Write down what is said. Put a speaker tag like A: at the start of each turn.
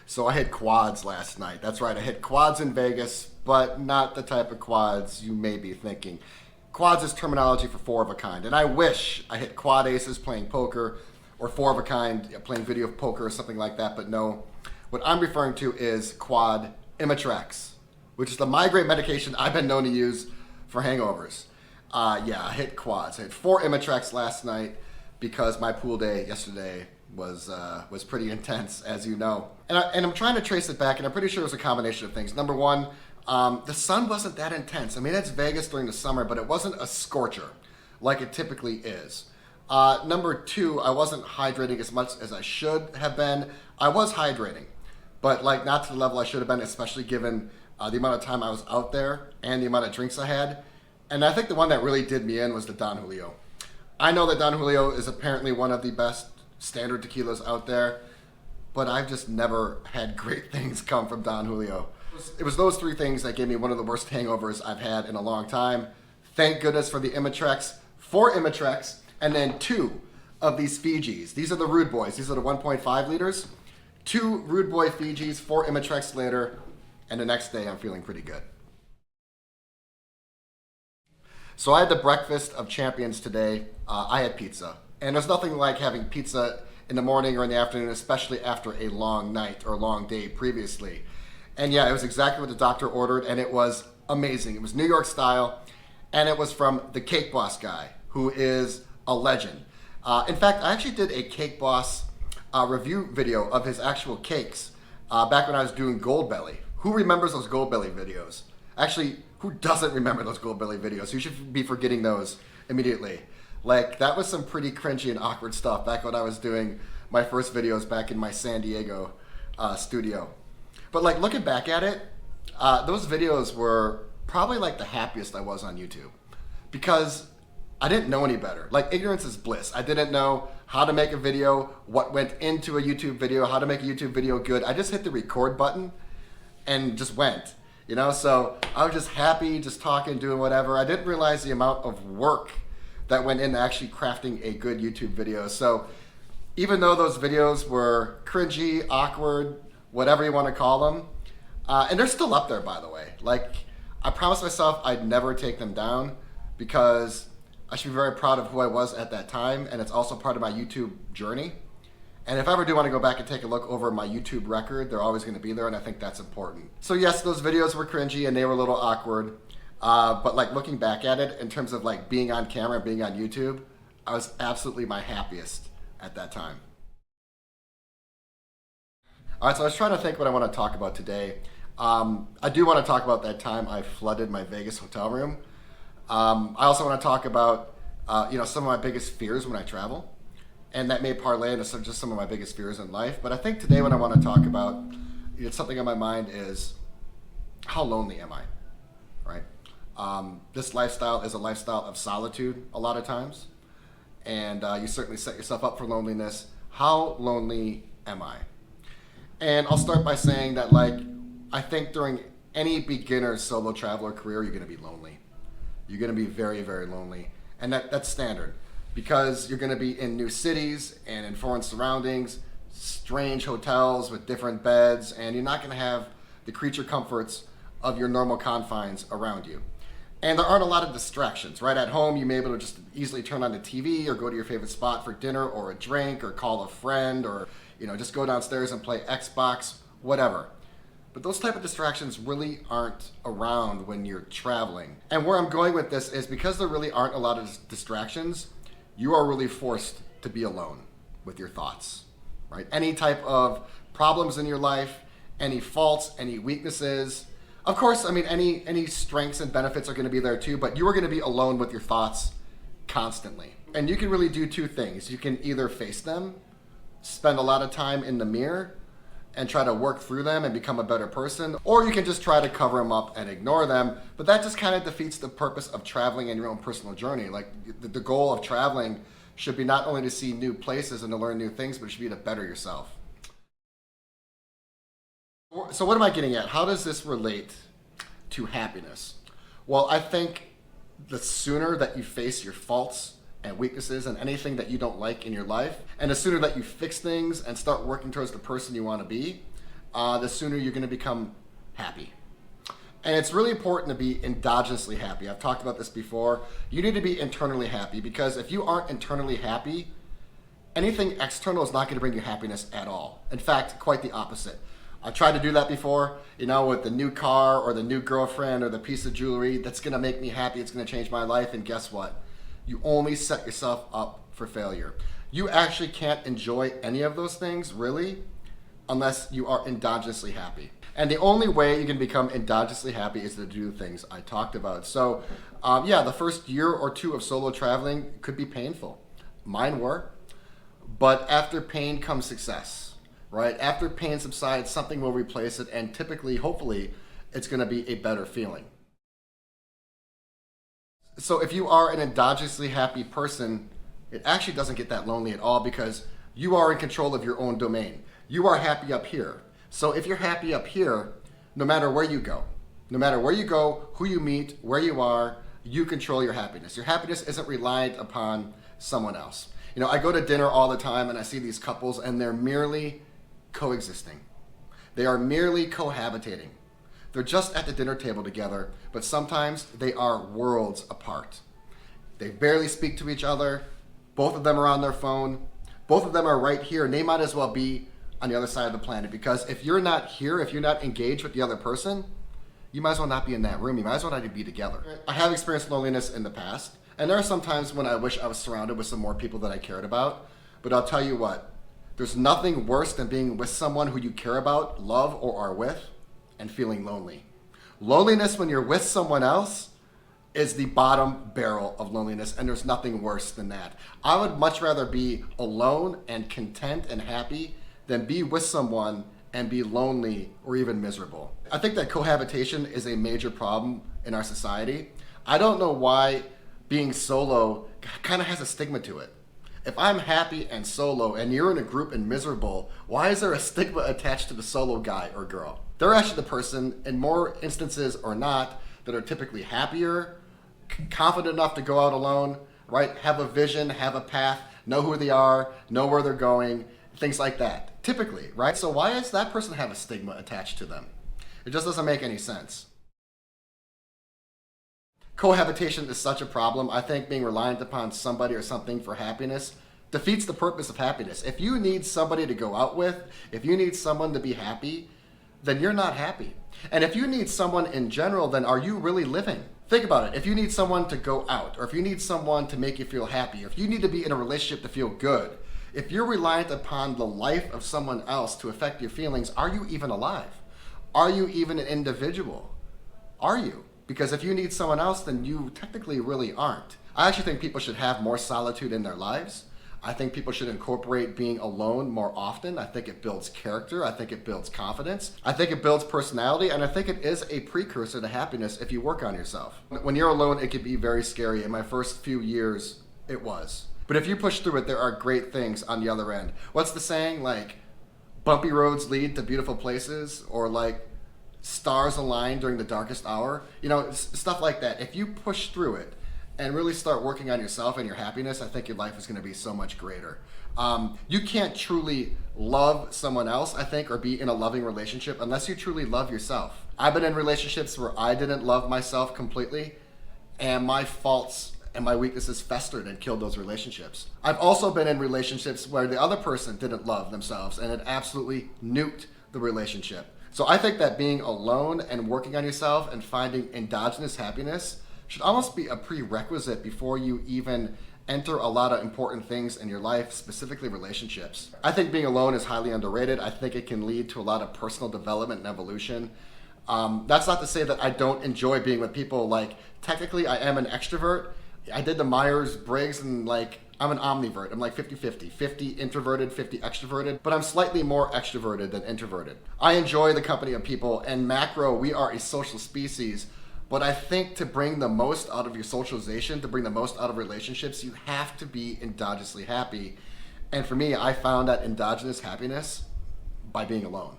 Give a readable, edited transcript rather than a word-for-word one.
A: So I hit quads last night. That's right, I hit quads in Vegas, but not the type of quads you may be thinking. Quads is terminology for four of a kind, and I wish I hit quad aces playing poker or four of a kind playing video poker or something like that, but no. What I'm referring to is quad Imitrex, which is the migraine medication I've been known to use for hangovers. Yeah, I hit quads. I hit 4 Imitrex last night because my pool day yesterday was pretty intense, as you know. And I'm trying to trace it back, and I'm pretty sure it was a combination of things. Number one, the sun wasn't that intense. I mean, it's Vegas during the summer, but it wasn't a scorcher like it typically is. Number two, I wasn't hydrating as much as I should have been. I was hydrating, but like not to the level I should have been, especially given the amount of time I was out there and the amount of drinks I had. And I think the one that really did me in was the Don Julio. I know that Don Julio is apparently one of the best standard tequilas out there, but I've just never had great things come from Don Julio. It was those 3 things that gave me one of the worst hangovers I've had in a long time. Thank goodness for the Imitrex, 4 Imitrex, and then 2 of these Fijis. These are the Rude Boys. These are the 1.5 liters. 2 Rude Boy Fijis, 4 Imitrex later, and the next day I'm feeling pretty good. So I had the breakfast of champions today. I had pizza. And there's nothing like having pizza in the morning or in the afternoon, especially after a long night or long day previously. And yeah, it was exactly what the doctor ordered, and it was amazing. It was New York style, and it was from the Cake Boss guy, who is a legend. In fact, I actually did a Cake Boss review video of his actual cakes back when I was doing Gold Belly. Who remembers those Gold Belly videos? Actually, who doesn't remember those Gold Belly videos? You should be forgetting those immediately. Like, that was some pretty cringy and awkward stuff back when I was doing my first videos back in my San Diego studio. But like, looking back at it, those videos were probably like the happiest I was on YouTube, because I didn't know any better. Like, ignorance is bliss. I didn't know how to make a video, what went into a YouTube video, how to make a YouTube video good. I just hit the record button and just went. You know, so I was just happy, just talking, doing whatever. I didn't realize the amount of work that went into actually crafting a good YouTube video. So even though those videos were cringy, awkward, whatever you want to call them, and they're still up there, by the way. Like, I promised myself I'd never take them down, because I should be very proud of who I was at that time, and it's also part of my YouTube journey. And if I ever do want to go back and take a look over my YouTube record, they're always going to be there, and I think that's important. So yes, those videos were cringy and they were a little awkward, but like, looking back at it in terms of like being on camera, being on YouTube, I was absolutely my happiest at that time. All right, so I was trying to think what I want to talk about today. I do want to talk about that time I flooded my Vegas hotel room. I also want to talk about some of my biggest fears when I travel. And that may parlay into just some of my biggest fears in life. But I think today what I want to talk about, something on my mind, is how lonely am I, right? This lifestyle is a lifestyle of solitude a lot of times. And you certainly set yourself up for loneliness. How lonely am I? And I'll start by saying that, like, I think during any beginner solo traveler career, you're going to be lonely. You're going to be very, very lonely. And that's standard, because you're going to be in new cities and in foreign surroundings, strange hotels with different beds, and you're not going to have the creature comforts of your normal confines around you. And there aren't a lot of distractions, right? At home, you may be able to just easily turn on the TV or go to your favorite spot for dinner or a drink or call a friend, or just go downstairs and play Xbox, whatever. But those type of distractions really aren't around when you're traveling. And where I'm going with this is because there really aren't a lot of distractions, you are really forced to be alone with your thoughts, right? Any type of problems in your life, any faults, any weaknesses. Of course, I mean, any strengths and benefits are going to be there too, but you are going to be alone with your thoughts constantly. And you can really do 2 things. You can either face them, spend a lot of time in the mirror, and try to work through them and become a better person, or you can just try to cover them up and ignore them. But that just kind of defeats the purpose of traveling in your own personal journey. Like, the goal of traveling should be not only to see new places and to learn new things, but it should be to better yourself. So what am I getting at? How does this relate to happiness? Well, I think the sooner that you face your faults and weaknesses and anything that you don't like in your life, and the sooner that you fix things and start working towards the person you want to be, the sooner you're going to become happy. And it's really important to be endogenously happy. I've talked about this before. You need to be internally happy, because if you aren't internally happy, anything external is not going to bring you happiness at all. In fact, quite the opposite. I tried to do that before, with the new car or the new girlfriend or the piece of jewelry that's going to make me happy. It's going to change my life. And guess what? You only set yourself up for failure. You actually can't enjoy any of those things, really, unless you are endogenously happy. And the only way you can become endogenously happy is to do the things I talked about. So, the first year or two of solo traveling could be painful. Mine were. But after pain comes success, right? After pain subsides, something will replace it, and typically, hopefully, it's going to be a better feeling. So if you are an endogenously happy person, it actually doesn't get that lonely at all, because you are in control of your own domain. You are happy up here. So if you're happy up here, no matter where you go, who you meet, where you are, you control your happiness. Your happiness isn't reliant upon someone else. I go to dinner all the time and I see these couples, and they're merely coexisting. They are merely cohabitating. They're just at the dinner table together, but sometimes they are worlds apart. They barely speak to each other. Both of them are on their phone. Both of them are right here, and they might as well be on the other side of the planet, because if you're not here, if you're not engaged with the other person, you might as well not be in that room. You might as well not be together. I have experienced loneliness in the past, and there are some times when I wish I was surrounded with some more people that I cared about, but I'll tell you what, there's nothing worse than being with someone who you care about, love, or are with, and feeling lonely. Loneliness when you're with someone else is the bottom barrel of loneliness, and there's nothing worse than that. I would much rather be alone and content and happy than be with someone and be lonely or even miserable. I think that cohabitation is a major problem in our society. I don't know why being solo kind of has a stigma to it. If I'm happy and solo and you're in a group and miserable, why is there a stigma attached to the solo guy or girl? They're actually the person, in more instances or not, that are typically happier, confident enough to go out alone, right? Have a vision, have a path, know who they are, know where they're going, things like that. Typically, right? So why does that person have a stigma attached to them? It just doesn't make any sense. Cohabitation is such a problem. I think being reliant upon somebody or something for happiness defeats the purpose of happiness. If you need somebody to go out with, if you need someone to be happy, then you're not happy. And if you need someone in general, then are you really living? Think about it. If you need someone to go out, or if you need someone to make you feel happy, or if you need to be in a relationship to feel good, if you're reliant upon the life of someone else to affect your feelings, are you even alive? Are you even an individual? Are you? Because if you need someone else, then you technically really aren't. I actually think people should have more solitude in their lives. I think people should incorporate being alone more often. I think it builds character. I think it builds confidence. I think it builds personality. And I think it is a precursor to happiness if you work on yourself. When you're alone, it can be very scary. In my first few years, it was. But if you push through it, there are great things on the other end. What's the saying? Like, bumpy roads lead to beautiful places, or like, stars align during the darkest hour. Stuff like that. If you push through it and really start working on yourself and your happiness, I think your life is going to be so much greater. You can't truly love someone else, I think, or be in a loving relationship unless you truly love yourself. I've been in relationships where I didn't love myself completely, and my faults and my weaknesses festered and killed those relationships. I've also been in relationships where the other person didn't love themselves, and it absolutely nuked the relationship. So I think that being alone and working on yourself and finding endogenous happiness should almost be a prerequisite before you even enter a lot of important things in your life, specifically relationships. I think being alone is highly underrated. I think it can lead to a lot of personal development and evolution. That's not to say that I don't enjoy being with people. Like, technically I am an extrovert. I did the Myers-Briggs, and I'm an omnivert. I'm like 50-50. 50 introverted, 50 extroverted, but I'm slightly more extroverted than introverted. I enjoy the company of people, and macro, we are a social species, but I think to bring the most out of your socialization, to bring the most out of relationships, you have to be endogenously happy. And for me, I found that endogenous happiness by being alone.